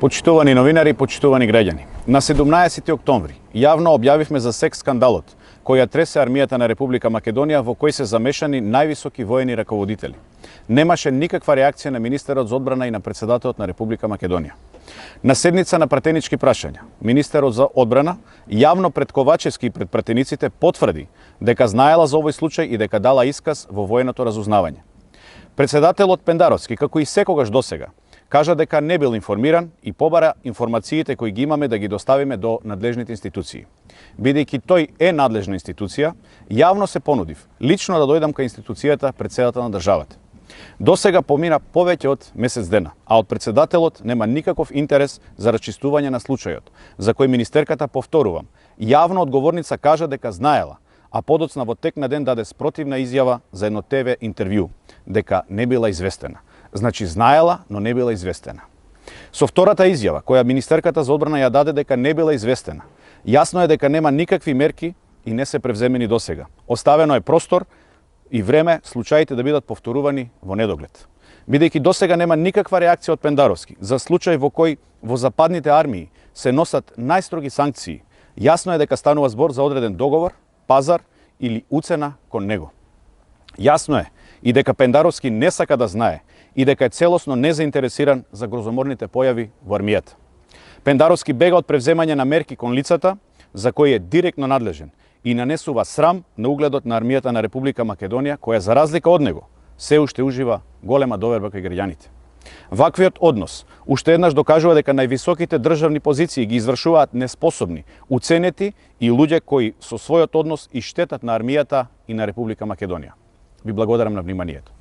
Почитувани новинари, почитувани граѓани. На 17 октомври јавно објавивме за секс скандалот кој ја тресе армијата на Република Македонија, во кој се замешани највисоки воени раководители. Немаше никаква реакција на министерот за одбрана и на председателот на Република Македонија. На седница на пратенички прашања, министерот за одбрана јавно пред Ковачевски и пред пратениците потврди дека знаела за овој случај и дека дала исказ во военото разузнавање. Председателот Пендаровски, како и секогаш досега, кажа дека не бил информиран и побара информациите кои ги имаме да ги доставиме до надлежните институции. Бидејќи тој е надлежна институција, јавно се понудив лично да дојдам кај институцијата председател на државата. Досега помина повеќе од месец дена, а од председателот нема никаков интерес за расчистување на случајот, за кој министерката, повторувам, јавно одговорница кажа дека знаела, а подоцна во тек на ден даде спротивна изјава за едно ТВ интервју, дека не била известена. Значи знаела, но не била известена. Со втората изјава, која министерката за одбрана ја даде дека не била известена, јасно е дека нема никакви мерки и не се превземени досега. Оставено е простор и време случаите да бидат повторувани во недоглед. Бидејќи досега нема никаква реакција од Пендаровски за случај во кој во западните армии се носат најстроги санкции, јасно е дека станува збор за одреден договор, пазар или уцена кон него. Јасно е и дека Пендаровски не сака да знае и дека е целосно незаинтересиран за грозоморните појави во армијата. Пендаровски бега од превземање на мерки кон лицата за кои е директно надлежен и нанесува срам на угледот на армијата на Република Македонија, која за разлика од него се уште ужива голема доверба кај граѓаните. Ваквиот однос уште еднаш докажува дека највисоките државни позиции ги извршуваат неспособни, уценети и луѓе кои со својот однос и штетат на армијата и на Република Македонија. Ви благодарам на вниманието.